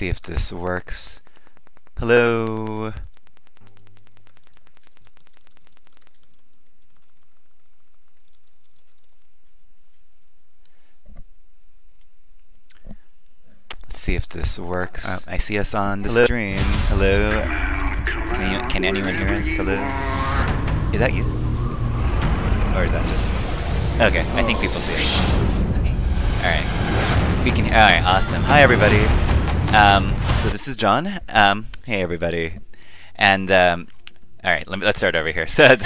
see if this works. Hello. Let's see if this works. I see us on the stream. Hello. Can anyone hear us? Hello. Is that you? Or is that just? Okay, I think people see it. Okay. All right. We can. All right. Awesome. Hi everybody. So this is John. Hey everybody. And all right. Let's start over here. So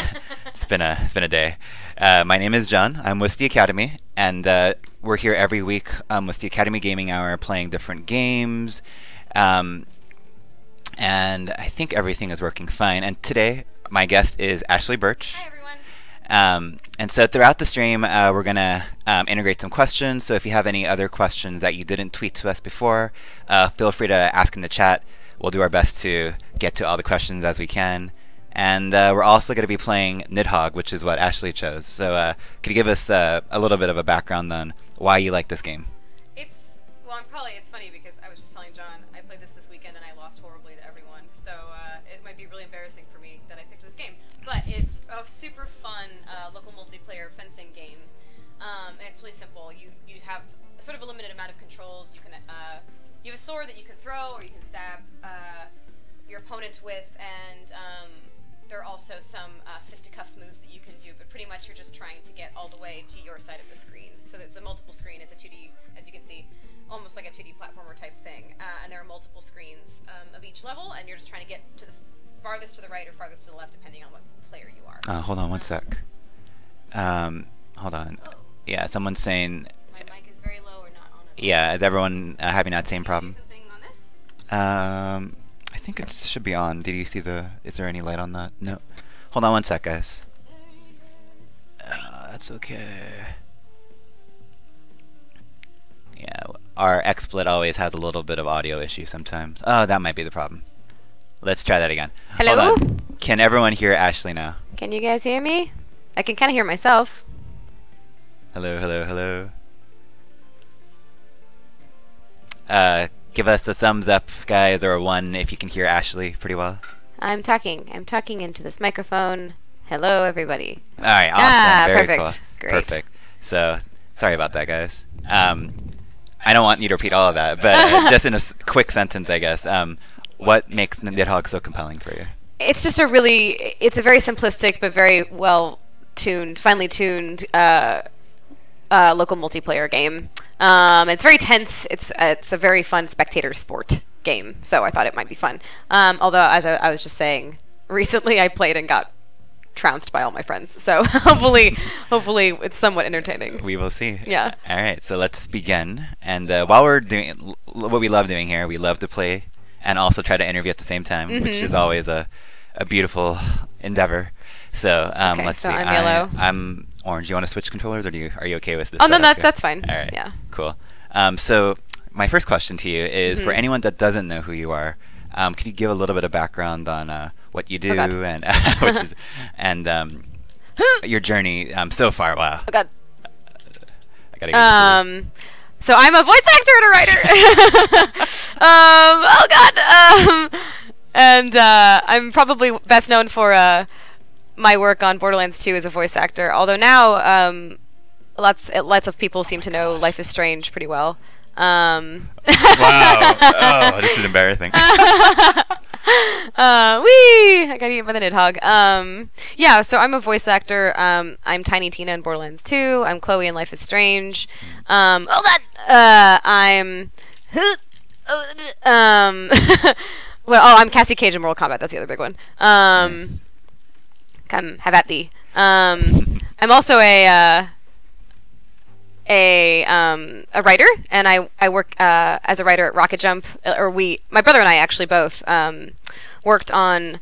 it's been a day. My name is John. I'm with the Academy, and we're here every week with the Academy Gaming Hour, playing different games. And I think everything is working fine. And today, my guest is Ashly Burch. Hi everyone. And so throughout the stream, we're going to integrate some questions. So if you have any other questions that you didn't tweet to us before, feel free to ask in the chat. We'll do our best to get to all the questions as we can. And we're also going to be playing Nidhogg, which is what Ashly chose. So could you give us a little bit of a background on why you like this game? It's funny because I was just telling John I played this weekend and I lost horribly to everyone. So it might be really embarrassing for me that I picked this game. But it's a super fun local multiplayer fencing game, and it's really simple. You have sort of a limited amount of controls. You have a sword that you can throw or you can stab your opponent with, and there are also some fisticuffs moves that you can do. But pretty much you're just trying to get all the way to your side of the screen. So it's a multiple screen. It's a 2D, as you can see, almost like a 2D platformer type thing. And there are multiple screens of each level, and you're just trying to get to the farthest to the right or farthest to the left, depending on what player you are. Hold on one sec. Hold on. Oh. Yeah, someone's saying. My mic is very low or not on it. Yeah, is everyone having that same problem? Do something on this? I think it should be on. Did you see the? Is there any light on that? No. Hold on one sec, guys. That's okay. Yeah, our XSplit always has a little bit of audio issue sometimes. Oh, that might be the problem. Let's try that again. Hello? Hold on. Can everyone hear Ashly now? Can you guys hear me? I can kind of hear myself. Hello, hello, hello. Give us a thumbs up, guys, or a 1 if you can hear Ashly pretty well. I'm talking into this microphone. Hello, everybody. All right, awesome. Very perfect. cool. Great. Perfect. So, sorry about that, guys. I don't want you to repeat all of that, but just in a quick sentence, I guess. What makes Nidhogg so compelling for you? It's just it's a very simplistic but very well-tuned, finely tuned local multiplayer game. It's very tense. It's a very fun spectator sport game, so I thought it might be fun. Although, as I was just saying, recently I played and got trounced by all my friends. So hopefully it's somewhat entertaining. We will see. Yeah. All right, so let's begin. And while we're doing what we love doing here, we love to play and also try to interview at the same time, which is always a beautiful endeavor. So Okay, let's so see. I'm yellow. I'm orange. You want to switch controllers, or are you okay with this? Oh no, setup here? that's fine. All right. Yeah. Cool. So my first question to you is, for anyone that doesn't know who you are, can you give a little bit of background on what you do and which is your journey so far? Wow. Oh God. I gotta get into this. So I'm a voice actor and a writer. Oh God. And I'm probably best known for my work on Borderlands 2 as a voice actor. Although now, lots of people seem to know Life is Strange pretty well. Wow. Oh, this is embarrassing. I got eaten by the Nidhogg. Yeah, so I'm a voice actor. I'm Tiny Tina in Borderlands 2. I'm Chloe in Life is Strange. Oh God. I'm Cassie Cage in Mortal Kombat. That's the other big one. Come have at thee. I'm also a writer, and I work as a writer at Rocket Jump. My brother and I actually both worked on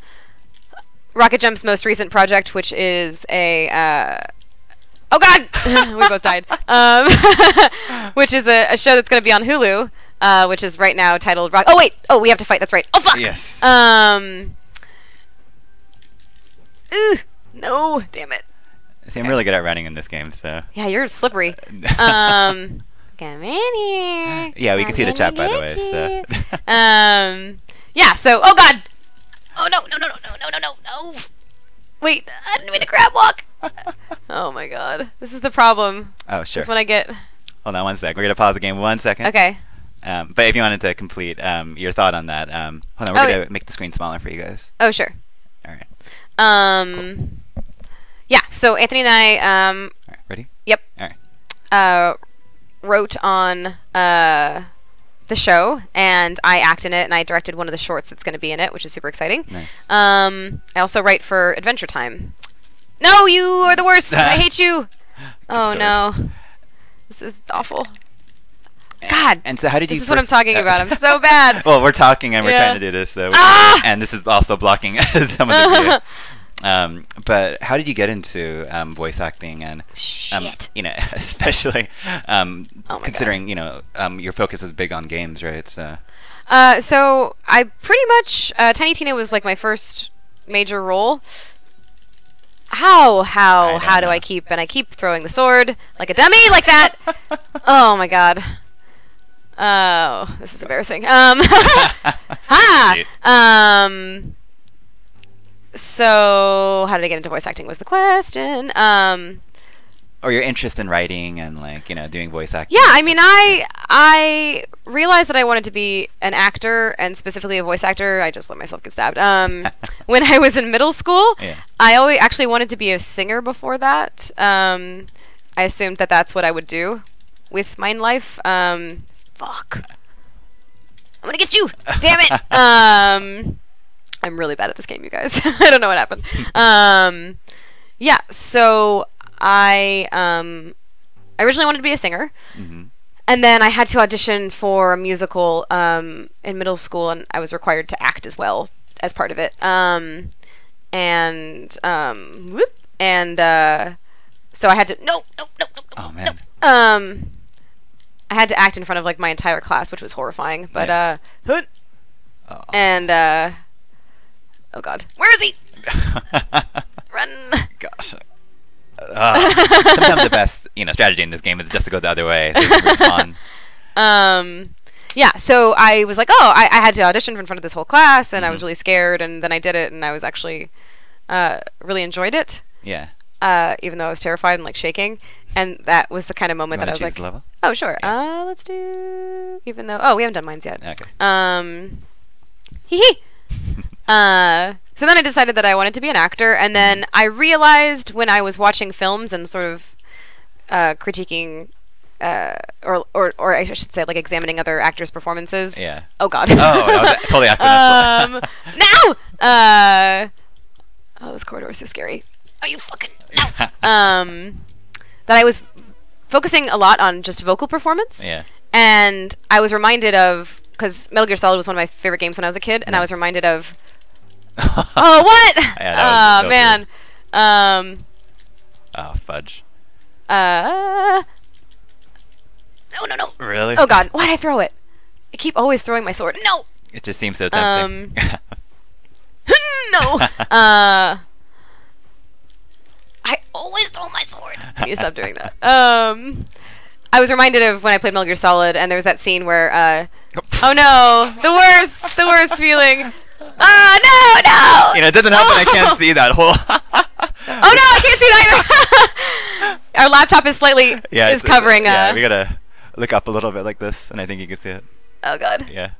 Rocket Jump's most recent project, which is a oh God, we both died. Which is a show that's going to be on Hulu, which is right now titled Rock. Oh wait, we have to fight. That's right. Oh fuck. Yes. No, damn it. See, I'm really good at running in this game, so. Yeah, you're slippery. Come in here. Yeah, we can see the chat, by the way. Get So. you. Yeah. So, oh god. Oh no! No! No! No! No! No! No! No! Wait, I didn't mean to crab walk. Oh my god, this is the problem. Oh sure. This is when I get. Hold on 1 sec. We're gonna pause the game 1 second. Okay. But if you wanted to complete your thought on that, hold on. We're gonna make the screen smaller for you guys. Oh sure. All right. Cool. Yeah. So Anthony and I. All right. Ready? Yep. All right. Wrote on the show, and I act in it, and I directed one of the shorts that's going to be in it, which is super exciting. Nice. I also write for Adventure Time. No, you are the worst. I hate you. Oh no, this is awful. God. And so, how did you? This is what I'm talking about. I'm so bad. Well, we're talking and we're trying to do this, so and this is also blocking some of the video. But how did you get into voice acting and you know, especially considering you know your focus is big on games, right? So so I pretty much Tiny Tina was like my first major role. How do I keep throwing the sword like a dummy like that? Oh my god. Oh, this is embarrassing. So how did I get into voice acting was the question. Or your interest in writing and like, you know, doing voice acting. Yeah, I mean, I realized that I wanted to be an actor and specifically a voice actor. I just let myself get stabbed. When I was in middle school, I always actually wanted to be a singer before that. I assumed that that's what I would do with my life. Fuck. I'm gonna get you. Damn it. I'm really bad at this game, you guys. I don't know what happened. Yeah, so I originally wanted to be a singer, and then I had to audition for a musical in middle school, and I was required to act as well as part of it. So I had to no. Oh man. I had to act in front of like my entire class, which was horrifying. But oh god, where is he? Run! Gosh. Sometimes the best, you know, strategy in this game is just to go the other way so you can respawn. Yeah, so I was like, oh, I had to audition in front of this whole class, and I was really scared, and then I did it, and I was actually really enjoyed it. Yeah. Even though I was terrified and like shaking, and that was the kind of moment that I was like, level? oh sure, Yeah. Let's do. Even though we haven't done mines yet. Okay. Hee hee. So then I decided that I wanted to be an actor, and then I realized when I was watching films and sort of critiquing, or I should say, like examining other actors' performances. Yeah. Oh God. Oh, that was totally after No. Oh, this corridor is so scary. Oh, you fucking no. That I was focusing a lot on just vocal performance. Yeah. And I was reminded of, because Metal Gear Solid was one of my favorite games when I was a kid, and I was reminded of. Oh, what? Yeah, oh man. Oh fudge. No. Really? Oh god, why'd I throw it? I keep always throwing my sword. No. It just seems so tempting. No. I always throw my sword. I need to stop doing that. I was reminded of when I played Metal Gear Solid, and there was that scene where, oh no, the worst feeling. Oh no! You know, it doesn't help that I can't see that whole. Oh no, I can't see it either. Our laptop is slightly is covering. Yeah, we gotta look up a little bit like this, and I think you can see it. Oh god. Yeah.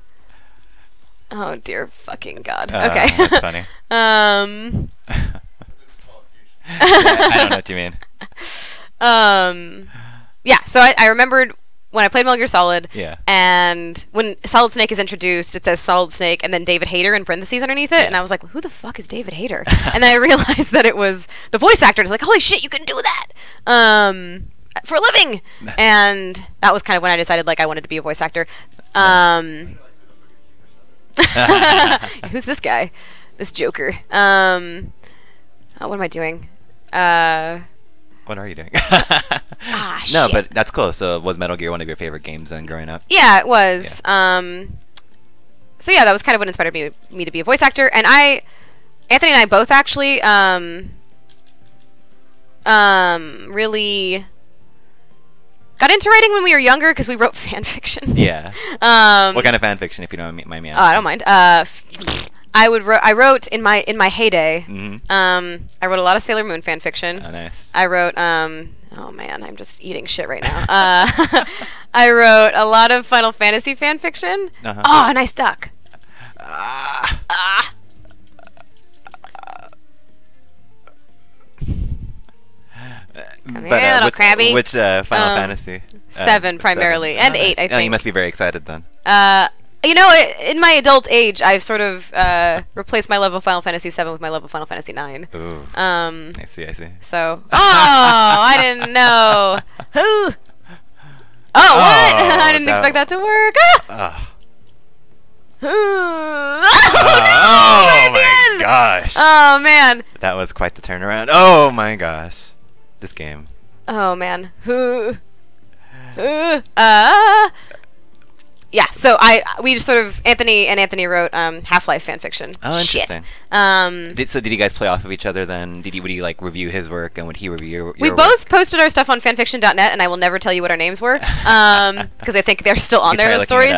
Oh dear fucking god. Okay. That's funny. Yeah, I don't know what you mean. Yeah. So I remembered when I played Metal Gear Solid. Yeah. And when Solid Snake is introduced, it says Solid Snake and then David Hayter in parentheses underneath it, and I was like, who the fuck is David Hayter? And then I realized that it was the voice actor. And I was like, holy shit, you can do that for a living. And that was kind of when I decided like I wanted to be a voice actor. Who's this guy? This Joker. What am I doing? What are you doing? No, shit. But that's cool. So was Metal Gear one of your favorite games then growing up? Yeah, it was. Yeah. So yeah, that was kind of what inspired me to be a voice actor. And Anthony and I both actually really got into writing when we were younger because we wrote fan fiction. Yeah. What kind of fan fiction, if you don't mind me asking? Oh, I don't mind. I wrote in my heyday. I wrote a lot of Sailor Moon fan fiction. Oh, nice. I wrote oh man, I'm just eating shit right now. I wrote a lot of Final Fantasy fan fiction. Oh, nice duck. Come here, little crabby. Which Final Fantasy? 7 primarily, and 8, I think. Oh, you must be very excited then. You know, in my adult age, I've sort of replaced my love of Final Fantasy 7 with my love of Final Fantasy 9. Ooh. I see. So, I didn't know. Who? Oh, what? I didn't expect that to work. Oh my gosh. Oh man. That was quite the turnaround. Oh my gosh. This game. Oh man. Yeah, so we just sort of Anthony wrote Half-Life fanfiction. Oh, interesting. Shit. So did you guys play off of each other then? Would you like review his work and would he review your We work? both posted our stuff on fanfiction.net, and I will never tell you what our names were because I think they're still on there as stories.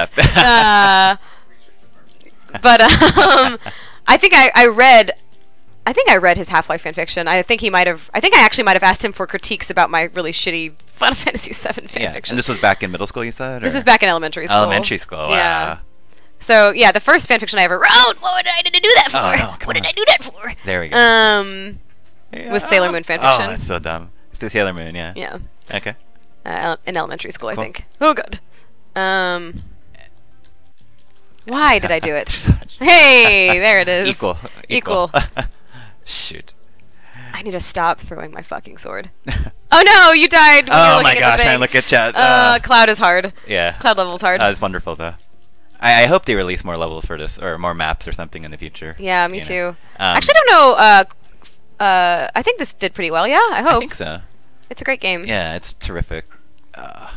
But I think I read his Half-Life fanfiction. I think I actually might have asked him for critiques about my really shitty Final Fantasy VII fanfiction. Yeah, and this was back in middle school, you said? This is back in elementary school. Elementary school, wow. Yeah. So yeah, the first fanfiction I ever wrote. What did I need to do that for? Oh, no, what did I do that for? There we go. Was Sailor Moon fanfiction. Oh, that's so dumb. The Sailor Moon, yeah. Yeah. Okay. In elementary school, Cool. I think. Oh, good. Why did I do it? Hey, there it is. Equal. Shoot. I need to stop throwing my fucking sword. Oh no, you died. When you were Oh my looking at gosh, the trying thing. to look at chat. Cloud is hard. Yeah. Cloud level's hard. It's wonderful though. I hope they release more levels for this, or more maps or something in the future. Yeah, me you too. know. Actually, I don't know. I think this did pretty well. Yeah, I hope. I think so. It's a great game. Yeah, it's terrific. All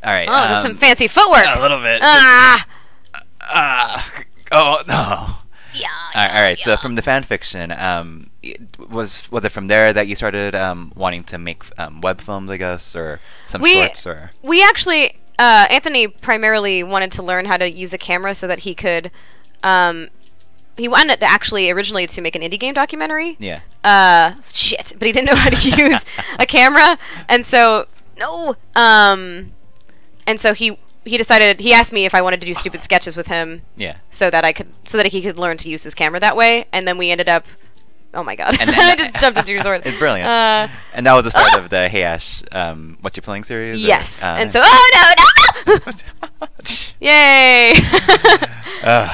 right. Oh, that's some fancy footwork. A little bit. Oh no. Yeah. All right. So from the fan fiction, was it from there that you started wanting to make web films, I guess, or some shorts, or? We actually, Anthony primarily wanted to learn how to use a camera so that he could. He wanted to actually originally to make an indie game documentary. Yeah. Shit, but he didn't know how to use a camera, and so no. And so he decided, he asked me if I wanted to do stupid sketches with him. Yeah. So that he could learn to use his camera that way, and then we ended up. Oh my god! And I just jumped into your sword. It's brilliant. And that was the start of the Hey Ash, What You Playing series. Yes. Or, and so, no! Yay!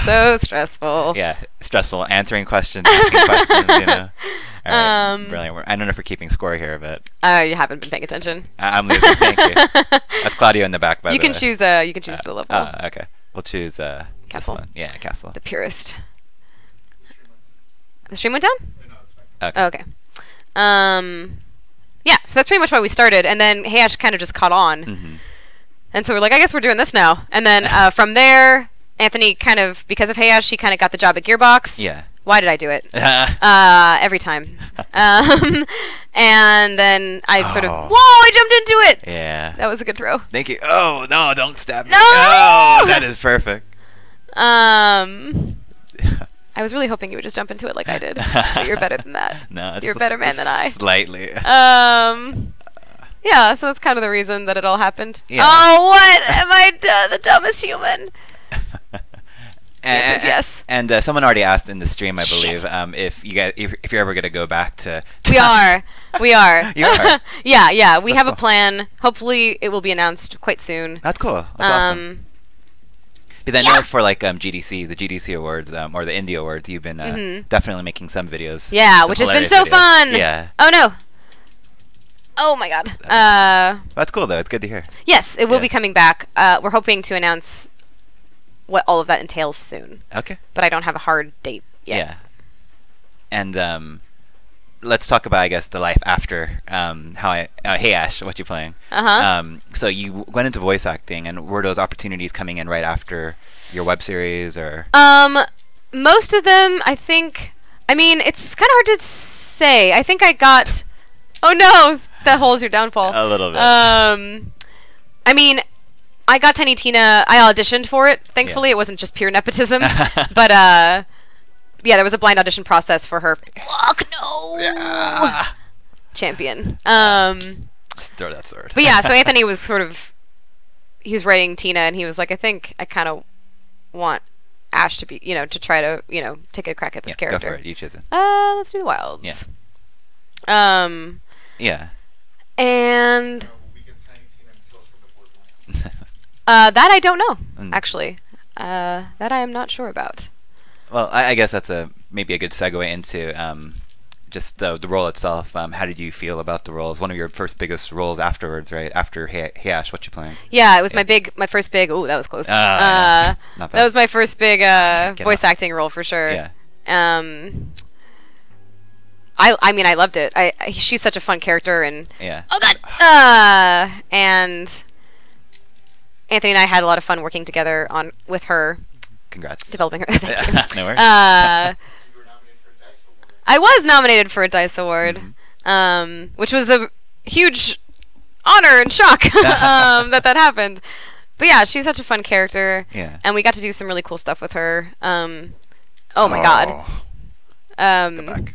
So stressful. Yeah, stressful. Answering questions, asking questions. You know. All right, brilliant. I don't know if we're keeping score here, but you haven't been paying attention. I'm losing. Thank you. That's Claudio in the back, by the way. You can choose the level. Okay. We'll choose this Castle. one. Yeah, Castle. The purest. The stream went down? Okay. Oh, okay. Yeah, so that's pretty much why we started, and then Hey Ash kind of just caught on. And so we're like, I guess we're doing this now. And then from there, Anthony kind of, because of Hey Ash, he kind of got the job at Gearbox. Yeah. Why did I do it? Every time. And then I sort of, whoa, I jumped into it! Yeah. That was a good throw. Thank you. Oh, no, don't stab me. No! Oh, that is perfect. I was really hoping you would just jump into it like I did. But you're better than that. No, you're a better man than I. Slightly. Yeah, so that's kind of the reason that it all happened. Yeah. Oh, what? Am I the dumbest human? Yes. And someone already asked in the stream, I believe, Shit. if you're ever gonna go back to. We are. You are. Yeah. We have cool. a plan. Hopefully, it will be announced quite soon. That's cool. That's awesome. But I know for like the GDC awards, or the Indie awards, you've been definitely making some videos. Yeah, some which has been hilarious so videos. fun. Yeah. Oh no. Oh my god. That's cool though. It's good to hear. Yes, it will be coming back. We're hoping to announce what all of that entails soon. Okay. But I don't have a hard date yet. Yeah. And let's talk about, I guess, the life after Hey Ash, what you playing? So you went into voice acting, and were those opportunities coming in right after your web series, or? Most of them, I think. I mean, it's kind of hard to say. I think I got. Oh no, that hole is your downfall. A little bit. I mean, I got Tiny Tina. I auditioned for it. Thankfully, it wasn't just pure nepotism. But yeah, there was a blind audition process for her. Fuck no. Yeah. Champion. Just throw that sword. But yeah, so Anthony was sort of, he was writing Tina, and he was like, I think I kind of want Ash to be, to try to, take a crack at this character. Go for it. You choose it. Let's do the Wilds. Yeah. Yeah. And We get Tiny Tina and Tales from the Borderlands. that I don't know, actually. That I am not sure about. Well, I guess that's maybe a good segue into just the role itself. How did you feel about the role? It was one of your first biggest roles afterwards, right? After Hey Ash, what you playing? Yeah, it was my first big. Ooh, that was close. Not bad. That was my first big voice acting role for sure. Yeah. I mean, I loved it. She's such a fun character, and yeah. Oh God. And Anthony and I had a lot of fun working together with her. Congrats. Developing her. Thank you. No worries. You were nominated for a DICE Award. I was nominated for a DICE Award, which was a huge honor and shock that happened. But yeah, she's such a fun character. Yeah. And we got to do some really cool stuff with her. Oh my God. Go back.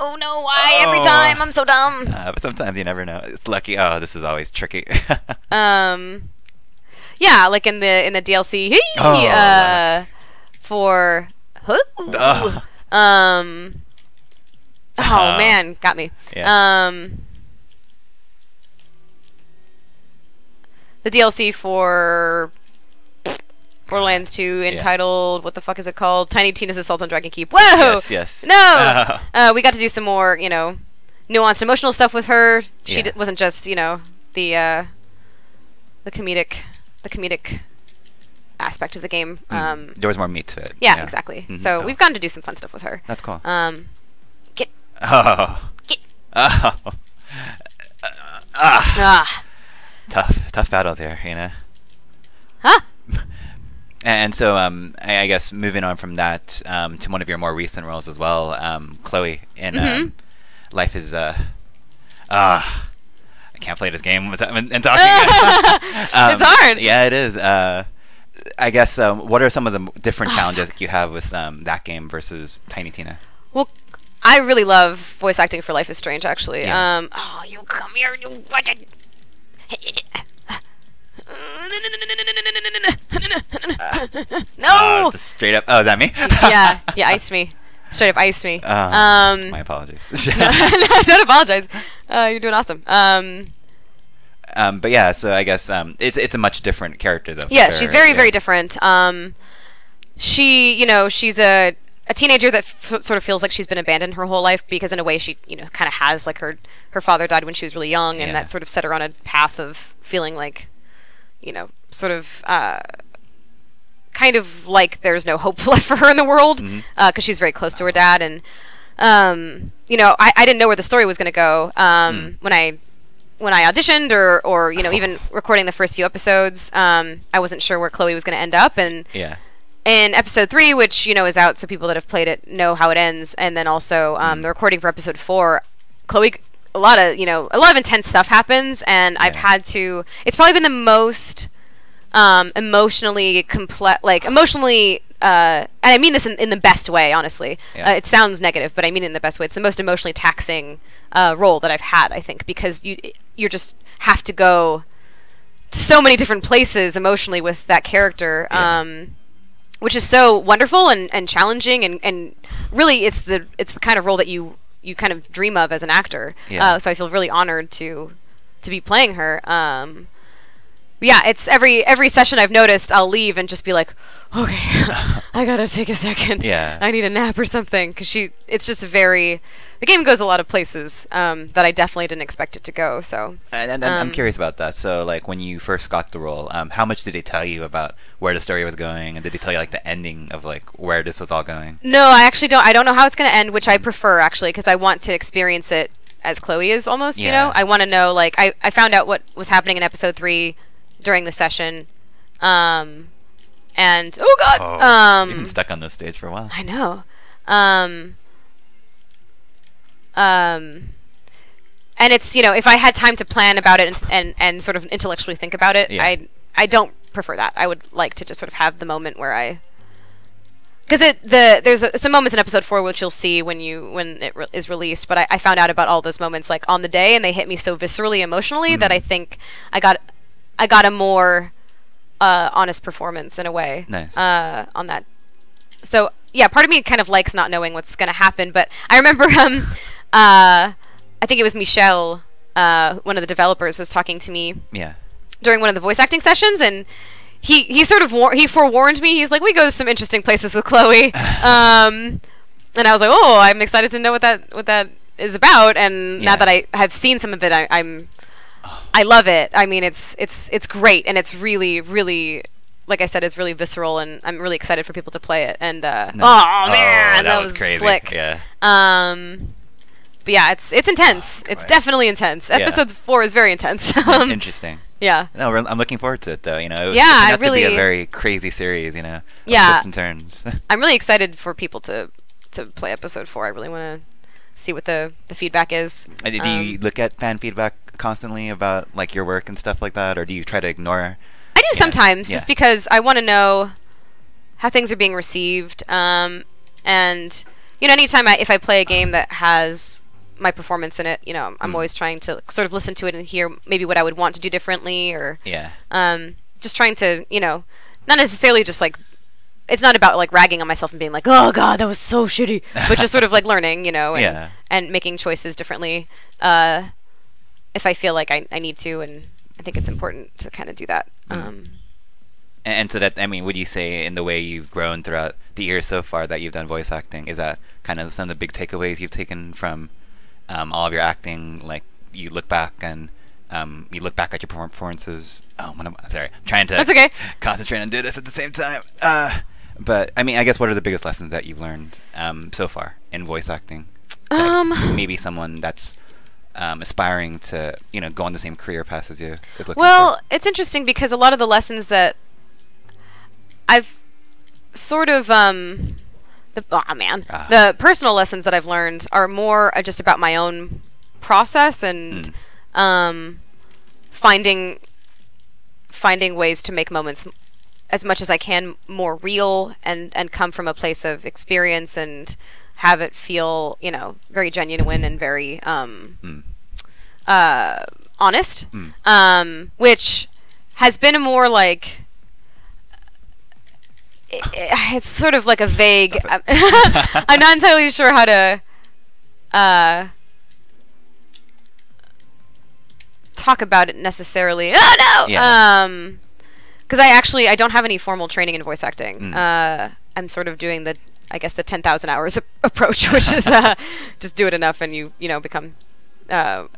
Oh no, why every time? I'm so dumb. But sometimes you never know. It's lucky. Oh, this is always tricky. Yeah, like in the DLC. For oh man, got me. Yeah. The DLC for Borderlands 2 entitled, what the fuck is it called? Tiny Tina's Assault on Dragon Keep. Whoa! Yes. No! We got to do some more, nuanced emotional stuff with her. She wasn't just, the comedic aspect of the game. There was more meat to it. Yeah, exactly. So we've gotten to do some fun stuff with her. That's cool. Get. Oh. Get. Oh. Tough battles here, Huh? And so, I guess moving on from that to one of your more recent roles as well, Chloe in Life is I can't play this game without and talking. It's hard. Yeah, it is. I guess what are some of the different challenges that you have with that game versus Tiny Tina? Well, I really love voice acting for Life is Strange, actually. Yeah. Oh, you come here, you button. No! Just straight up. Oh, that me? yeah, iced me. Straight up iced me. My apologies. Don't apologize. You're doing awesome. But yeah, so I guess it's a much different character though. Yeah, she's very different. She's a teenager that sort of feels like she's been abandoned her whole life because in a way she kind of has, like, her father died when she was really young, and that sort of set her on a path of feeling like sort of kind of like there's no hope left for her in the world because she's very close to her dad, and I didn't know where the story was going to go when I auditioned or even recording the first few episodes. I wasn't sure where Chloe was going to end up, and in episode 3, which is out, so people that have played it know how it ends, and then also the recording for episode 4, Chloe, a lot of intense stuff happens, and I've had to. It's probably been the most emotionally complex, and I mean this in the best way, honestly. It sounds negative, but I mean it in the best way. It's the most emotionally taxing role that I've had, I think, because you just have to go so many different places emotionally with that character, which is so wonderful and challenging, and really it's the kind of role that you kind of dream of as an actor. So I feel really honored to be playing her. It's every session I've noticed I'll leave and just be like, okay, I gotta take a second. I need a nap or something, because it's just the game goes a lot of places that I definitely didn't expect it to go. So and I'm curious about that. So, like, when you first got the role, how much did they tell you about where the story was going, and did they tell you like the ending of like where this was all going? No, I actually don't. I don't know how it's going to end, which I prefer, actually, because I want to experience it as Chloe is almost. I want to know, like, I found out what was happening in episode 3 during the session, and oh god, you've been stuck on this stage for a while. I know. and it's, you know, if I had time to plan about it and sort of intellectually think about it, Yeah. I don't prefer that. I would like to just sort of have the moment where I, because there's some moments in episode 4 which you'll see when it is released, but I found out about all those moments like on the day, and they hit me so viscerally emotionally that I think I got a more honest performance in a way. Nice. On that. So yeah, part of me kind of likes not knowing what's going to happen, but I remember I think it was Michelle, one of the developers, was talking to me Yeah. during one of the voice acting sessions, and he sort of he forewarned me. He's like, we go to some interesting places with Chloe, and I was like, oh, I'm excited to know what that is about. And now that I have seen some of it, I love it. I mean, it's great, and it's really, really, like I said, it's really visceral, and I'm really excited for people to play it. And oh man, that was crazy. slick. Yeah. But yeah, it's intense. It's definitely intense. Episode 4 is very intense. Interesting. Yeah. No, I'm looking forward to it though. You know, it was Yeah, to really. be a very crazy series. You know, of Yeah. twists and turns. I'm really excited for people to play episode 4. I really want to see what the feedback is. And do you look at fan feedback constantly about like your work and stuff like that, or do you try to ignore? I do sometimes, Yeah. just because I want to know how things are being received. And you know, anytime if I play a game that has my performance in it, you know, I'm always trying to sort of listen to it and hear maybe what I would want to do differently, or just trying to, you know, not necessarily just like, it's not about like ragging on myself and being like, oh god, that was so shitty, but just sort of like learning, you know, and making choices differently if I feel like I need to, and I think it's important to kind of do that. And so that, I mean, would you say in the way you've grown throughout the years so far that you've done voice acting, is that kind of some of the big takeaways you've taken from all of your acting? Like you look back and you look back at your performances. Oh, sorry, I'm trying to That's okay. concentrate and do this at the same time. But I mean, I guess what are the biggest lessons that you've learned so far in voice acting? That maybe someone that's aspiring to, you know, go on the same career path as you is looking Well, for. it's interesting because a lot of the lessons that I've sort of the personal lessons that I've learned are more just about my own process and finding ways to make moments as much as I can more real and come from a place of experience and have it feel, you know, very genuine and very honest, which has been a more like it's sort of like a vague. I'm not entirely sure how to talk about it necessarily. Oh no! Yeah. Because I don't have any formal training in voice acting. I'm sort of doing the 10,000 hours approach, which is just do it enough and you know become an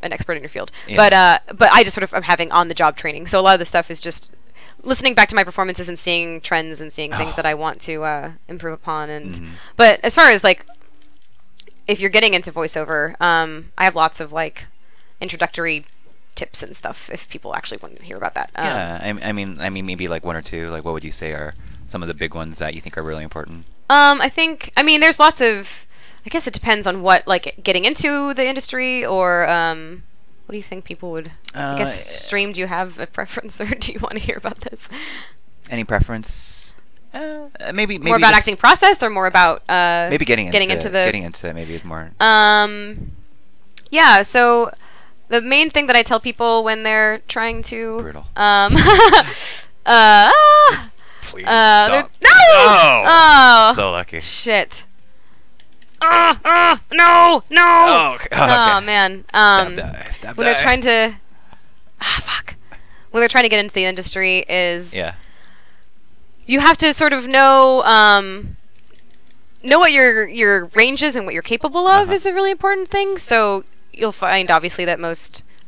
expert in your field. Yeah. But I just sort of am having on the job training. So a lot of the stuff is just listening back to my performances and seeing trends and seeing things that I want to improve upon. And but as far as like if you're getting into voiceover, I have lots of like introductory tips and stuff if people actually want to hear about that. Yeah, I mean maybe like one or two. Like what would you say are some of the big ones that you think are really important? I think there's lots of. I guess it depends on what, like getting into the industry or what do you think people would? I guess stream. Do you have a preference, or do you want to hear about this? Any preference? Maybe more about just acting process, or more about maybe getting into it. Maybe is more. Yeah. So the main thing that I tell people when they're trying to Brutal. Please stop. No! Oh, so lucky. Shit. No! Oh, okay. Oh man. Stab when they're trying to fuck. When they're trying to get into the industry is you have to sort of know what your range is and what you're capable of is a really important thing. So you'll find obviously that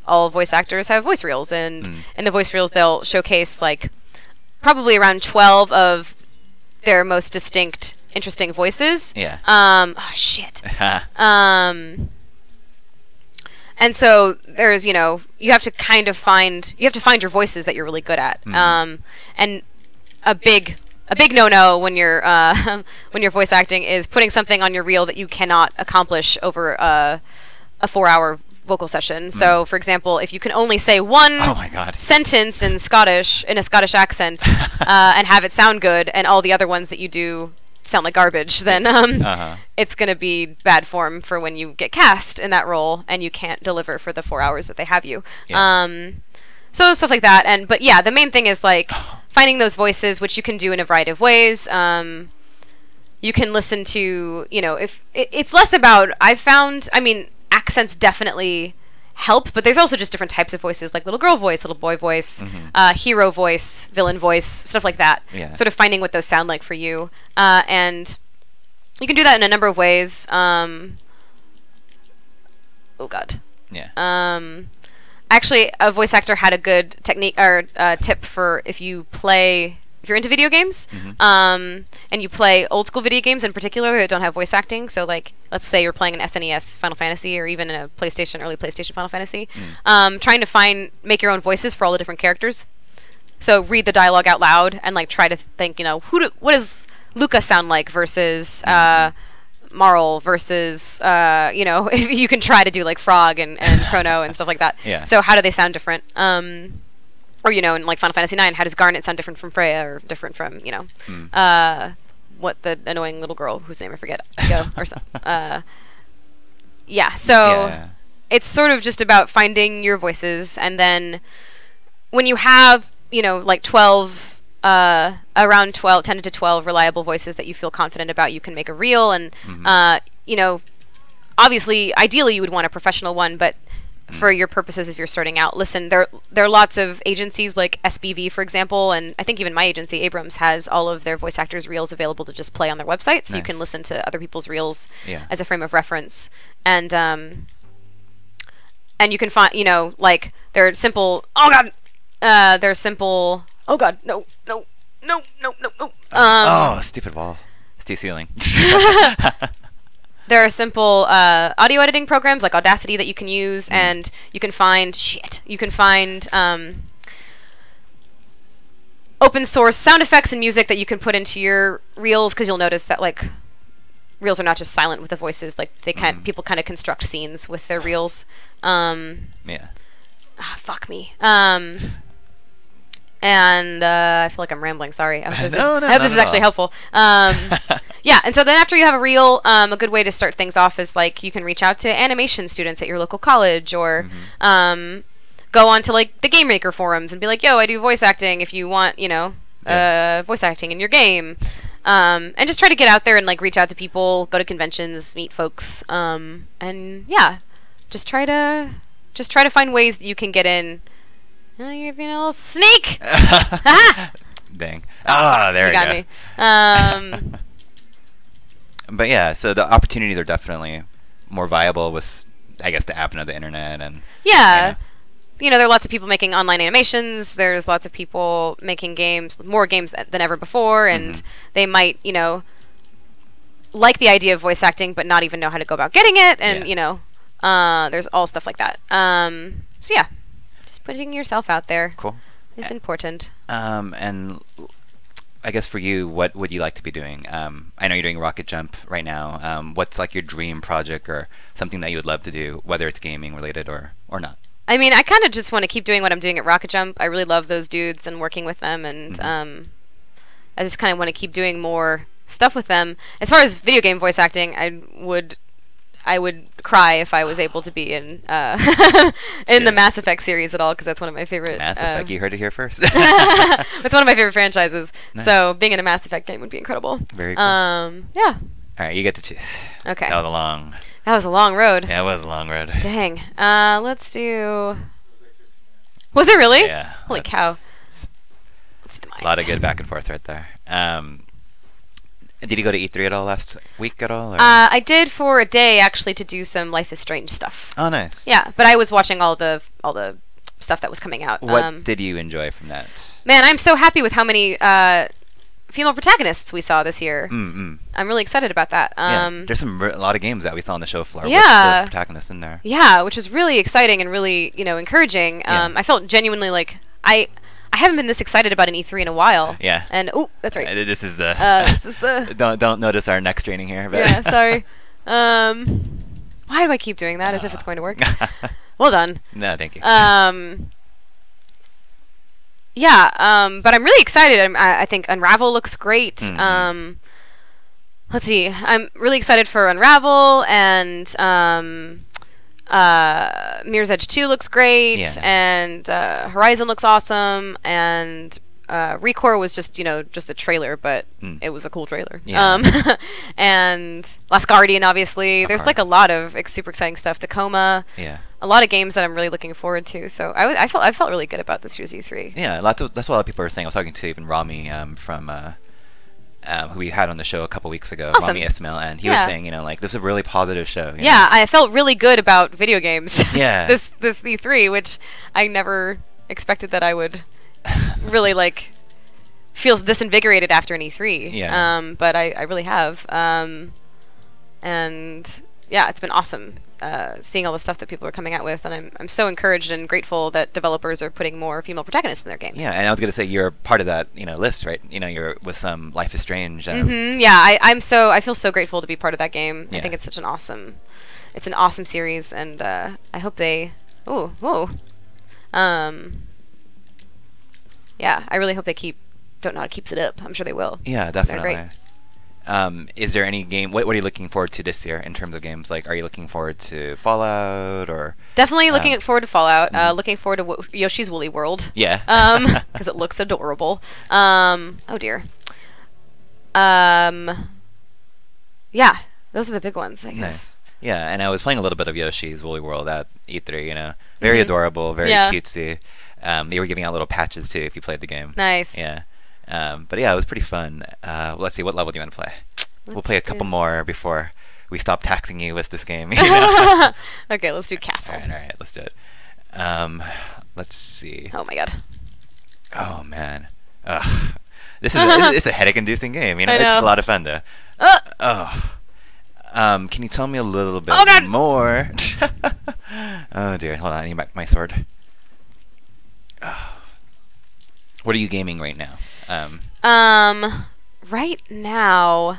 all voice actors have voice reels, and in the voice reels they'll showcase like probably around 12 of their most distinct, interesting voices. Yeah. Oh shit. And so there's, you have to find your voices that you're really good at. And a big no-no when you're voice acting is putting something on your reel that you cannot accomplish over a 4-hour vocal session. So, for example, if you can only say one Oh my God. sentence in a Scottish accent and have it sound good, and all the other ones that you do sound like garbage, then it's going to be bad form for when you get cast in that role and you can't deliver for the 4 hours that they have you. Yeah. So stuff like that. But yeah, the main thing is like finding those voices, which you can do in a variety of ways. You can listen to, if it's less about, I've found, accents definitely help, but there's also just different types of voices, like little girl voice, little boy voice, hero voice, villain voice, stuff like that. Yeah. Sort of finding what those sound like for you. And you can do that in a number of ways. Oh God. Yeah. Actually, a voice actor had a good technique or tip for if you're into video games, and you play old school video games in particular that don't have voice acting. So, like, let's say you're playing an SNES Final Fantasy, or even a early PlayStation Final Fantasy. Trying to make your own voices for all the different characters. So read the dialogue out loud and like try to think, what does Luca sound like versus Marl versus if you can try to do like Frog and Chrono and stuff like that. Yeah. So how do they sound different? Or in like Final Fantasy IX, how does Garnet sound different from Freya, or different from what the annoying little girl whose name I forget, or so. Yeah. So it's sort of just about finding your voices, and then when you have like 12. Around 10 to 12 reliable voices that you feel confident about, you can make a reel, and obviously ideally you would want a professional one, but for your purposes, if you're starting out, listen, there are lots of agencies like SBV, for example, and I think even my agency Abrams has all of their voice actors reels available to just play on their website, so you can listen to other people's reels as a frame of reference, and you can find like they're simple oh god, no. Stupid wall. Stupid ceiling. There are simple audio editing programs like Audacity that you can use, and you can find open source sound effects and music that you can put into your reels, because you'll notice that like reels are not just silent with the voices, like people kind of construct scenes with their reels. Fuck me. And I feel like I'm rambling. Sorry. I hope this is actually helpful. Yeah, and so then after you have a reel, a good way to start things off is like you can reach out to animation students at your local college, or go on to like the Game Maker forums and be like, "Yo, I do voice acting. If you want, voice acting in your game," and just try to get out there and like reach out to people, go to conventions, meet folks, and yeah, just try to find ways that you can get in. You're being a little sneak. Dang. There you got me. But yeah, so the opportunities are definitely more viable with, I guess, the advent of the internet and. Yeah. There are lots of people making online animations. There's lots of people making games, more games than ever before, and they might, like the idea of voice acting, but not even know how to go about getting it, and there's all stuff like that. So yeah. Putting yourself out there is important. And I guess for you, what would you like to be doing? I know you're doing Rocket Jump right now. What's like your dream project or something that you would love to do, whether it's gaming related or not? I mean, I kind of just want to keep doing what I'm doing at Rocket Jump. I really love those dudes and working with them, and I just kind of want to keep doing more stuff with them. As far as video game voice acting, I would cry if I was able to be in the Mass Effect series at all, because that's one of my favorite. Mass Effect, you heard it here first. That's one of my favorite franchises. Nice. So being in a Mass Effect game would be incredible. Very cool. Yeah. All right, you get to choose. Okay. That was a long road. Yeah, it was a long road. Dang. Let's do. Was it really? Yeah. Holy cow. A lot of good back and forth right there. Did you go to E3 at all last week at all? Or? I did for a day, actually, to do some Life is Strange stuff. Oh, nice. Yeah, but I was watching all the stuff that was coming out. What did you enjoy from that? Man, I'm so happy with how many female protagonists we saw this year. I'm really excited about that. There's a lot of games that we saw on the show floor with those protagonists in there. Yeah, which was really exciting and really, encouraging. I felt genuinely like I haven't been this excited about an E3 in a while. Yeah. And that's right. This is the. Don't notice our neck straining here. But yeah. Sorry. Why do I keep doing that as if it's going to work? Well done. No, thank you. Yeah, but I'm really excited. I think Unravel looks great. Mm-hmm. Let's see. I'm really excited for Unravel, and Mirror's Edge 2 looks great, Yeah. and Horizon looks awesome, and Recore was just a trailer, but it was a cool trailer. Yeah. And Last Guardian, obviously. There's course. like a lot of super exciting stuff. Tacoma. Yeah. A lot of games that I'm really looking forward to. So I felt really good about this year's E3. Yeah, that's what a lot of people are saying. I was talking to even Rami from who we had on the show a couple weeks ago, Awesome. Rami Ismail, and he was saying, like, this is a really positive show. you Yeah, know? I felt really good about video games. Yeah. this E3, which I never expected that I would really like feel this invigorated after an E3. Yeah. But I really have. And yeah, it's been awesome seeing all the stuff that people are coming out with, and I'm so encouraged and grateful that developers are putting more female protagonists in their games. Yeah, and I was gonna say you're part of that, list, right? You're with some Life is Strange. Yeah, I feel so grateful to be part of that game. Yeah. I think it's such an awesome series, and I hope they. Yeah, I really hope they don't know how to keep it up. I'm sure they will. Yeah, They're definitely. great. Is there any game? What are you looking forward to this year in terms of games? Like, are you looking forward to Fallout or? Definitely looking forward to Fallout. Looking forward to Yoshi's Woolly World. Yeah. Because it looks adorable. Oh dear. Yeah, those are the big ones, I guess. Nice. Yeah, and I was playing a little bit of Yoshi's Woolly World at E3. Very adorable, very Yeah. cutesy. They were giving out little patches too if you played the game. Nice. Yeah. But yeah, it was pretty fun. Let's see, what level do you want to play? We'll play a couple more before we stop taxing you with this game. Okay, let's do Castle. All right, let's do it. Let's see. Oh my god. Oh man, this is it's a headache-inducing game. I It's know. a lot of fun though. Uh, Can you tell me a little bit Oh, God! more? Oh dear, hold on, I need my sword. What are you gaming right now? right now,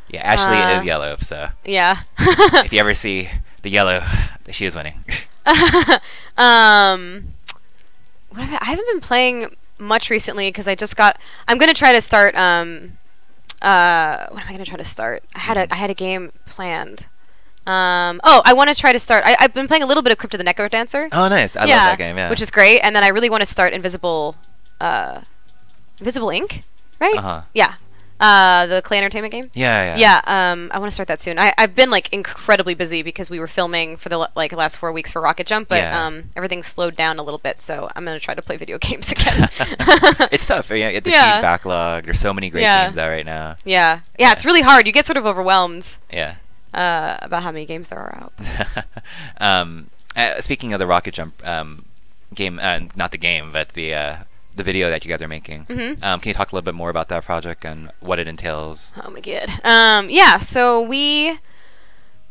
Yeah, Ashley is yellow, so yeah. if you ever see the yellow, she is winning. I haven't been playing much recently because I'm gonna try to start. What am I gonna try to start? I had a game planned. I want to try to start. I've been playing a little bit of Crypt of the Necrodancer. Oh, nice! I love that game. Yeah, which is great. And then I really want to start Invisible Ink, right? Uh-huh. Yeah. The Clay Entertainment game. Yeah. Yeah, I want to start that soon. I've been like incredibly busy because we were filming for the last 4 weeks for Rocket Jump, but Yeah. Everything's slowed down a little bit, so I'm gonna try to play video games again. It's tough. Yeah, it's a Yeah. huge backlog. There's so many great Yeah. games out right now. Yeah, it's really hard. You get sort of overwhelmed Yeah. about how many games there are out. Speaking of the Rocket Jump game, not the game, but the video that you guys are making. Mhm. Can you talk a little bit more about that project and what it entails? Oh my god. Yeah, so we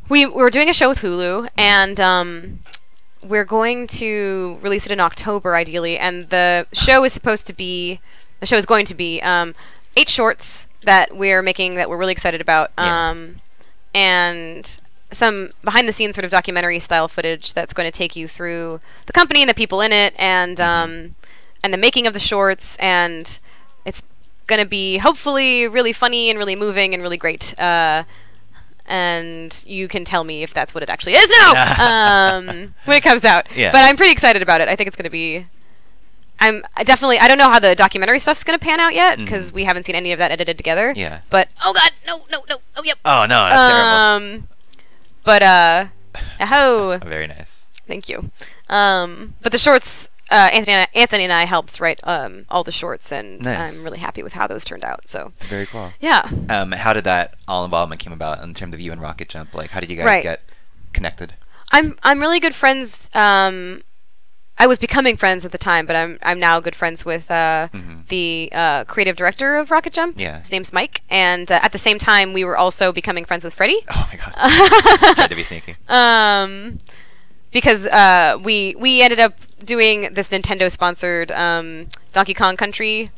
were doing a show with Hulu, and we're going to release it in October, ideally. And the show is going to be 8 shorts that we're making that we're really excited about, Yeah. and some behind-the-scenes sort of documentary-style footage that's going to take you through the company and the people in it, and the making of the shorts, and it's going to be hopefully really funny and really moving and really great. And you can tell me if that's what it actually is now when it comes out. Yeah. But I'm pretty excited about it. I think it's going to be... I don't know how the documentary stuff's going to pan out yet, because we haven't seen any of that edited together. Yeah. But, oh god, no, oh yep. Oh no, that's terrible. But, oh, Very nice. thank you. But the shorts... Anthony and I helped write all the shorts, and Nice. I'm really happy with how those turned out. So Very cool. yeah, How did that all involvement came about in terms of you and Rocket Jump? Like, how did you guys Right. get connected? I'm really good friends. I was becoming friends at the time, but I'm now good friends with the creative director of Rocket Jump. Yeah. His name's Mike, and at the same time we were also becoming friends with Freddie. Oh my god. Tried to be sneaky. Because we ended up doing this Nintendo-sponsored Donkey Kong Country,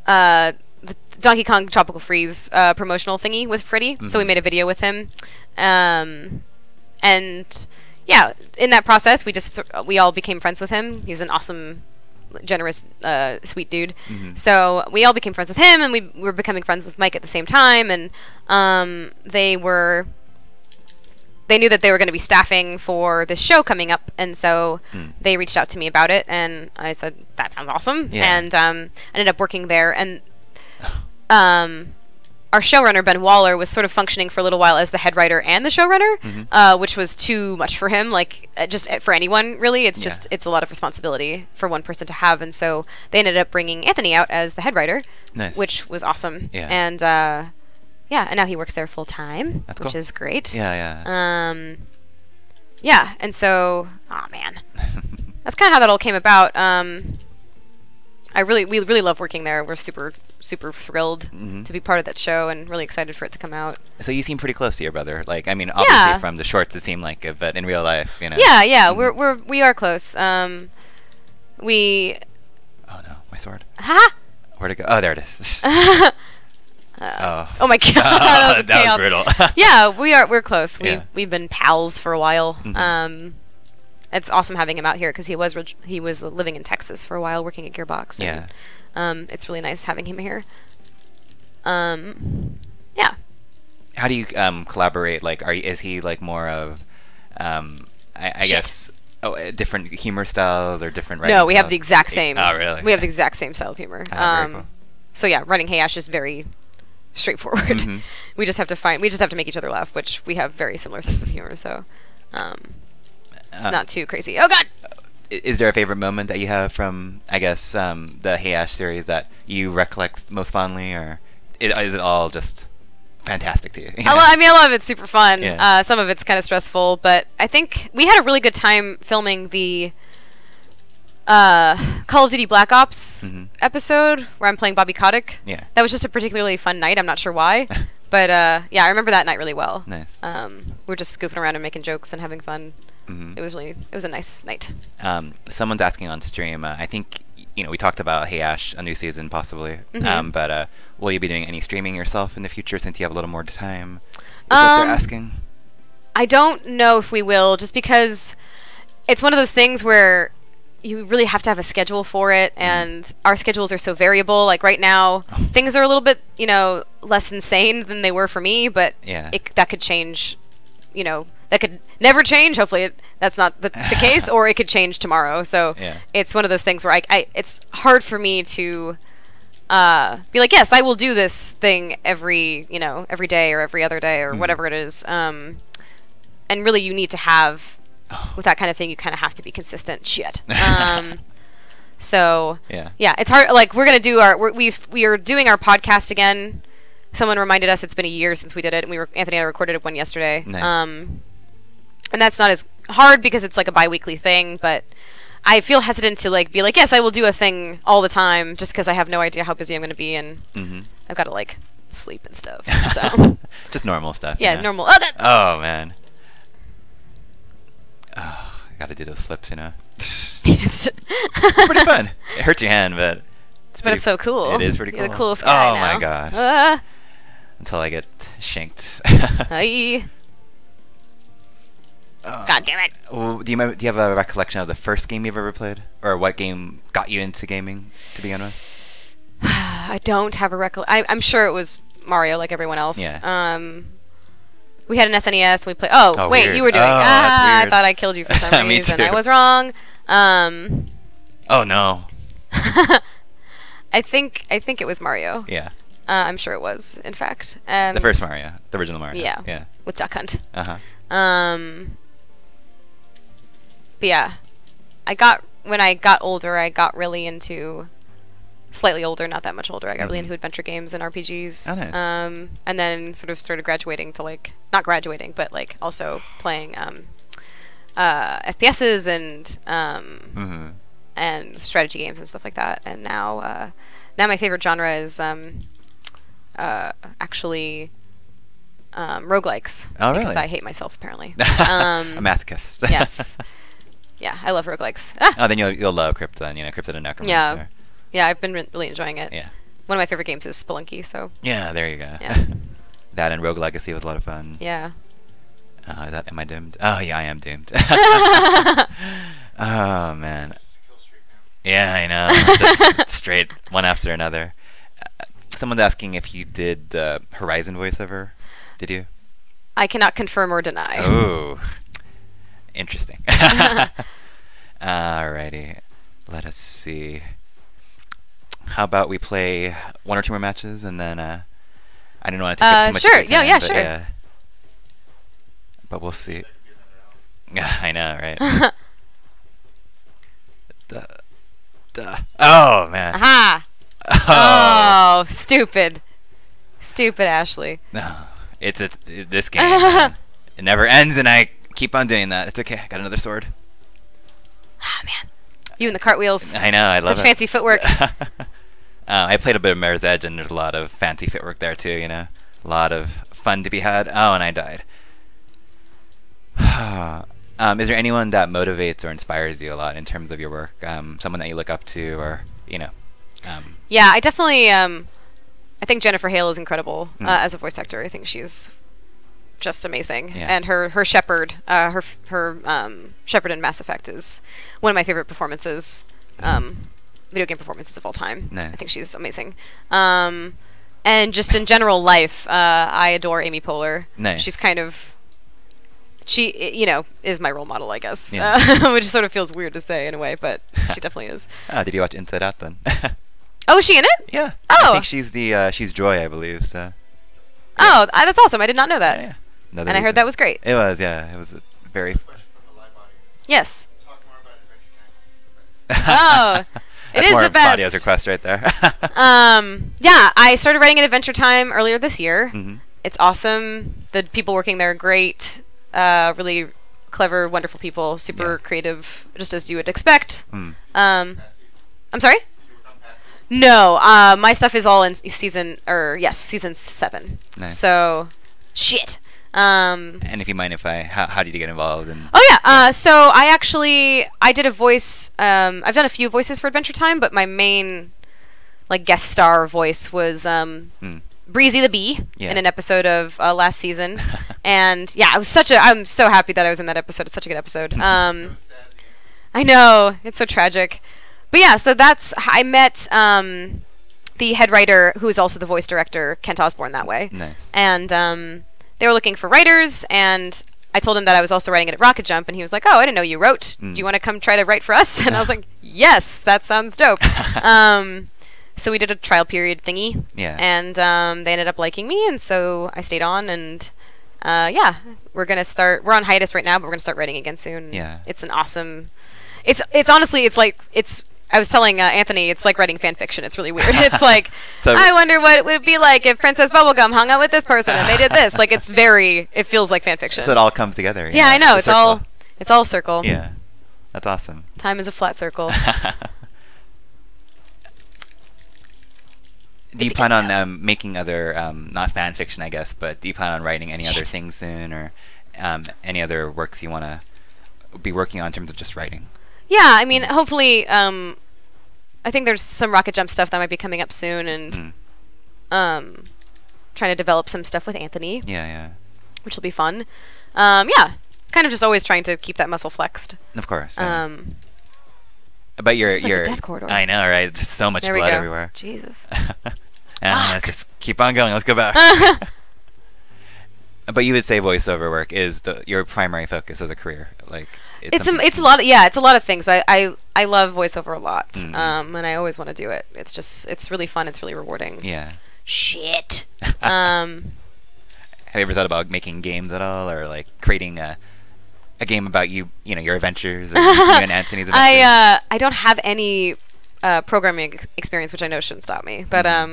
the Donkey Kong Tropical Freeze promotional thingy with Freddie. So we made a video with him, and yeah, in that process, we all became friends with him. He's an awesome, generous, sweet dude. So we all became friends with him, and we were becoming friends with Mike at the same time. And they knew that they were going to be staffing for this show coming up, and so they reached out to me about it, and I said, that sounds awesome. And I ended up working there, and our showrunner, Ben Waller, was sort of functioning for a little while as the head writer and the showrunner, which was too much for him, like, just for anyone, really. It's just, it's a lot of responsibility for one person to have, and so they ended up bringing Anthony out as the head writer, which was awesome. And, yeah, and now he works there full time, which is great. Yeah, and so, man, that's kind of how that all came about. We really love working there. We're super thrilled to be part of that show, and really excited for it to come out. So you seem pretty close to your brother. Like, I mean, obviously from the shorts it seemed like it, but in real life, you know. Yeah, we are close. We. Oh no, my sword. Ha! Where'd it go? Oh, there it is. Oh my god, that was brutal. Yeah, we're close. We've been pals for a while. It's awesome having him out here because he was living in Texas for a while, working at Gearbox. And, it's really nice having him here. Yeah. How do you collaborate? Like, is he like more of, I guess, different humor styles or different writing? No, we styles? have the exact same. Oh, really? We have the exact same style of humor. Very cool. So yeah, running Hey Ash is very straightforward. We just have to make each other laugh, which we have very similar sense of humor. So, not too crazy. Oh god. Is there a favorite moment that you have from, I guess, the Hey Ash series that you recollect most fondly, or is it all just fantastic to you? I mean, a lot of it's super fun. Some of it's kind of stressful, but I think we had a really good time filming the Call of Duty Black Ops episode where I'm playing Bobby Kotick. That was just a particularly fun night. I'm not sure why, but yeah, I remember that night really well. Nice. We were just goofing around and making jokes and having fun. It was a nice night. Someone's asking on stream. I think we talked about Hey Ash, a new season possibly. But will you be doing any streaming yourself in the future since you have a little more time? Is what they're asking. I don't know if we will, just because it's one of those things where you really have to have a schedule for it, and our schedules are so variable. Like right now, things are a little bit less insane than they were for me, but that could change. That could never change. Hopefully that's not the case, or it could change tomorrow. So it's one of those things where it's hard for me to be like, yes, I will do this thing every day or every other day or whatever it is. And really you need to have, with that kind of thing, you kind of have to be consistent. So it's hard. Like we are doing our podcast again. Someone reminded us it's been a year since we did it, and Anthony and I recorded one yesterday. Nice. And that's not as hard because it's like a bi-weekly thing, but I feel hesitant to be like, yes, I will do a thing all the time, just because I have no idea how busy I'm going to be, and I've got to sleep and stuff. So just normal stuff. Yeah, normal. Oh god. Oh man. Oh, I got to do those flips, It's pretty fun. It hurts your hand, but it's so cool. It is pretty cool. You're the coolest guy now. My gosh. Until I get shanked. God damn it. Well, do you have a recollection of the first game you've ever played? Or what game got you into gaming to begin with? I don't have a recollection. I'm sure it was Mario, like everyone else. Yeah. We had an SNES, and we played... Oh, wait, weird. You were doing... that's weird. I thought I killed you for some Me reason. too. I was wrong. Oh, no. I think it was Mario. Yeah. I'm sure it was, in fact. And the first Mario. The original Mario. Yeah. With Duck Hunt. But yeah. When I got older, I got really into... Slightly older, not that much older. I got really into adventure games and RPGs. Oh, nice. And then sort of started graduating to not graduating, but also playing FPSs and strategy games and stuff like that. And now my favorite genre is actually roguelikes. Oh, really? Because I hate myself, apparently. A masochist. Yes. Yeah, I love roguelikes. Oh, then you'll love Crypt then, Crypt and Necromancer. Yeah. Yeah, I've been really enjoying it. Yeah. One of my favorite games is Spelunky, so... Yeah, there you go. Yeah. That and Rogue Legacy was a lot of fun. Yeah. Am I doomed? Oh yeah, I am doomed. Oh man. Yeah, I know. Just straight one after another. Someone's asking if you did the Horizon voiceover. Did you? I cannot confirm or deny. Oh, interesting. Alrighty, let us see. How about we play one or two more matches, and then I don't want to take up too much sure. of your time, Yeah, but sure. yeah. But we'll see. Yeah, I know, right? Oh man. Aha! Oh, stupid. Stupid Ashly. No, it's this game. Man. It never ends, and I keep on doing that. It's okay. I got another sword. Ah, man. You and the cartwheels. I know. I love Such it. fancy footwork. I played a bit of Mirror's Edge, and there's a lot of fancy footwork there too. You know, a lot of fun to be had. Oh, and I died. Is there anyone that motivates or inspires you a lot in terms of your work? Someone that you look up to, or you know? Yeah, I definitely. I think Jennifer Hale is incredible as a voice actor. I think she's just amazing, Yeah. and her Shepard, her Shepard in Mass Effect is one of my favorite performances, video game performances of all time. Nice. I think she's amazing. And just in general life, I adore Amy Poehler. Nice. She's kind of. She, you know, is my role model, I guess. Yeah. Which sort of feels weird to say in a way, but she definitely is. Oh, did you watch Inside Out then? Oh, is she in it? Yeah. Oh. I think she's the she's Joy, I believe. So. Oh, that's awesome. I did not know that. Yeah. And I heard that was great. It was, yeah. It was very. Question from the live audience. Yes. Talk more about Adventure Time. It's the best. Oh, it That's is more the of Claudia's best. request right there. Yeah, I started writing at Adventure Time earlier this year. Mhm. It's awesome. The people working there are great. Really clever, wonderful people. Super Yeah. creative, just as you would expect. Mm. I'm Past season. sorry? You work on past season. No, my stuff is all in season 7. Nice. So, shit. And if you mind, how did you get involved? In, Oh yeah. So I did a voice. I've done a few voices for Adventure Time, but my main, like, guest star voice was Breezy the Bee Yeah. in an episode of last season, and yeah, I'm so happy that I was in that episode. It's such a good episode. So sad. I know, it's so tragic, but yeah. So I met the head writer, who is also the voice director, Kent Osborne, that way. Nice. And they were looking for writers, and I told him that I was also writing it at Rocket Jump, and he was like, "Oh, I didn't know you wrote. Do you want to come try to write for us?" And I was like, "Yes, that sounds dope." So we did a trial period thingy, Yeah. and they ended up liking me, and so I stayed on, and yeah, we're on hiatus right now, but we're gonna start writing again soon. Yeah. It's an awesome. It's honestly, I was telling Anthony, it's like writing fan fiction. It's really weird. It's like, So- I wonder what it would be like if Princess Bubblegum hung out with this person and they did this. Like, it feels like fan fiction. So it all comes together. Yeah, I know. It's a It's all circle. circle. Yeah. That's awesome. Time is a flat circle. Do you plan on making other, not fan fiction, I guess, but do you plan on writing any other Shit. things soon, or any other works you want to be working on in terms of just writing? Yeah, I mean, hopefully, I think there's some Rocket Jump stuff that might be coming up soon, and trying to develop some stuff with Anthony, Yeah, which will be fun. Yeah, kind of just always trying to keep that muscle flexed. of course. This But is like a death corridor. I know, right? Just so much There we blood go. everywhere. Jesus. Let's just keep on going. Let's go back. But you would say voiceover work is your primary focus of the career, like It's something- a lot. It's a lot of things, but I love voiceover a lot, Mhm. and I always want to do it. It's really fun. It's really rewarding. Yeah. Shit. Have you ever thought about making games at all, or like creating a game about your adventures, or you and Anthony's adventures? I don't have any programming experience, which I know shouldn't stop me, but I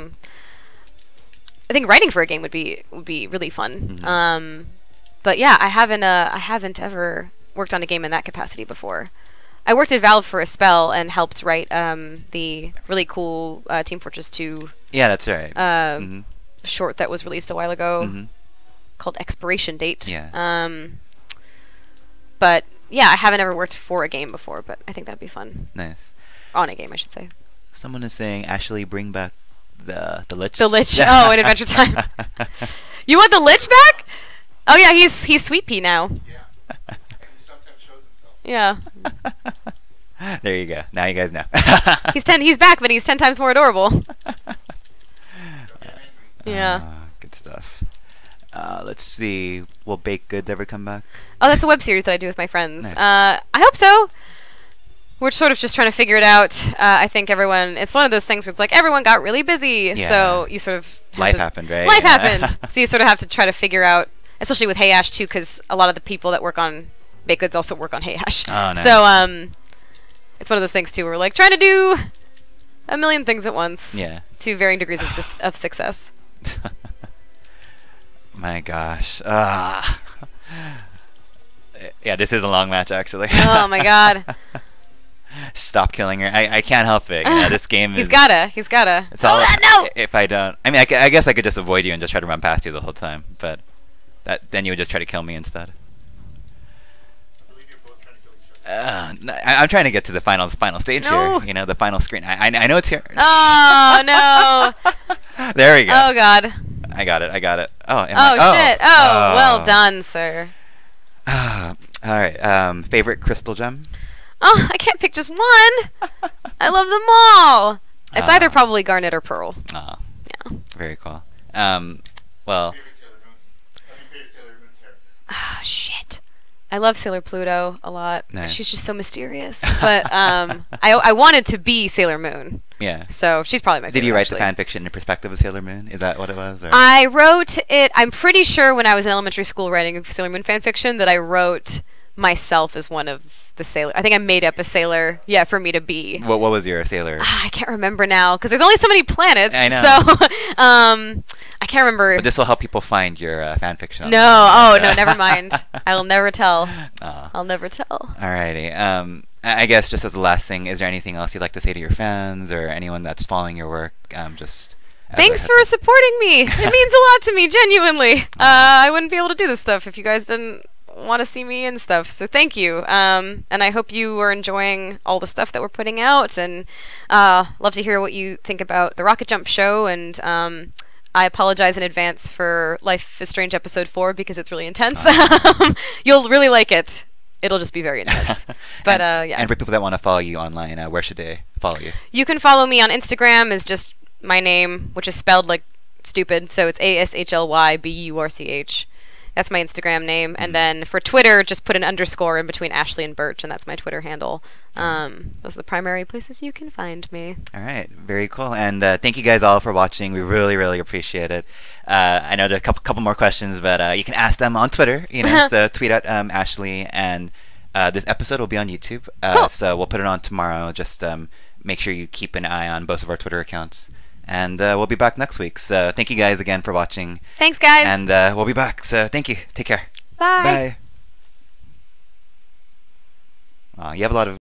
think writing for a game would be really fun. Mhm. But yeah, I haven't ever worked on a game in that capacity before. I worked at Valve for a spell and helped write the really cool Team Fortress 2 Yeah, that's right. Mhm. short that was released a while ago Mhm. called Expiration Date. Yeah. But yeah, I haven't ever worked for a game before, but I think that'd be fun. Nice. On a game, I should say. Someone is saying, Ashley, bring back the Lich. The Lich. Oh, in Adventure Time. You want the Lich back? Oh yeah, he's Sweet Pea now. Yeah. And he sometimes shows himself. Yeah. There you go. Now you guys know. He's back, but he's 10 times more adorable. Don't get angry. Yeah. Good stuff. Let's see. Will Baked Goods ever come back? Oh, that's a web series that I do with my friends. Nice. I hope so. We're sort of just trying to figure it out. I think it's one of those things where it's like everyone got really busy, Yeah. so you sort of Life happened, right? Life Yeah. happened, so you sort of have to try to figure out, especially with Hey Ash too, because a lot of the people that work on Baked Goods also work on Hey Ash. Oh, nice. So it's one of those things too. Where we're like trying to do a million things at once. Yeah. To varying degrees of success. My gosh. Yeah, this is a long match actually. Oh my god. Stop killing her. I can't help it. You know, this game is... He's gotta. It's all, no! If I don't... I mean, I guess I could just avoid you and just try to run past you the whole time, but then you would just try to kill me instead. I believe you're both trying to kill each other. I'm trying to get to the final stage No. here. You know, the final screen. I know it's here. Oh no! There we go. Oh god. I got it. Oh, Shit. Oh, well done, sir. All right. Favorite crystal gem? Oh, I can't pick just one. I love them all. It's either probably Garnet or Pearl. Oh, Yeah. very cool. Favorite Sailor Well, Moon. I mean, favorite Sailor Moon character. Oh shit. I love Sailor Pluto a lot. Nice. She's just so mysterious. But I wanted to be Sailor Moon, yeah. so she's probably my favorite. Did you write actually. the fan fiction in perspective of Sailor Moon? Is that what it was? Or? I wrote it. I'm pretty sure when I was in elementary school writing Sailor Moon fan fiction that I wrote myself as one of the sailor. I think I made up a sailor. Yeah, for me to be. What was your sailor? I can't remember now because there's only so many planets. I know. So I can't remember. But this will help people find your fan fiction. No. Oh no. Never mind. I will never tell. Oh. I'll never tell. Alrighty. I guess just as the last thing, is there anything else you'd like to say to your fans or anyone that's following your work? Just as a Thanks heads for up? supporting me. It means a lot to me, genuinely. I wouldn't be able to do this stuff if you guys didn't want to see me and stuff. So thank you. And I hope you are enjoying all the stuff that we're putting out. And love to hear what you think about the Rocket Jump show. And I apologize in advance for Life is Strange episode 4 because it's really intense. You'll really like it. It'll just be very intense. But yeah. And for people that want to follow you online, where should they follow you? You can follow me on Instagram as just my name, which is spelled like stupid. So it's ASHLYBURCH. That's my Instagram name. And then for Twitter, just put an underscore in between Ashly and Burch, and that's my Twitter handle. Those are the primary places you can find me. All right, very cool. And thank you guys all for watching. We really, really appreciate it. I know there are a couple more questions, but you can ask them on Twitter. You know, so tweet at Ashly, and this episode will be on YouTube. Cool. So we'll put it on tomorrow. Just make sure you keep an eye on both of our Twitter accounts. And we'll be back next week. So thank you guys again for watching. Thanks, guys. And we'll be back. So thank you. Take care. Bye. Bye. You have a lot of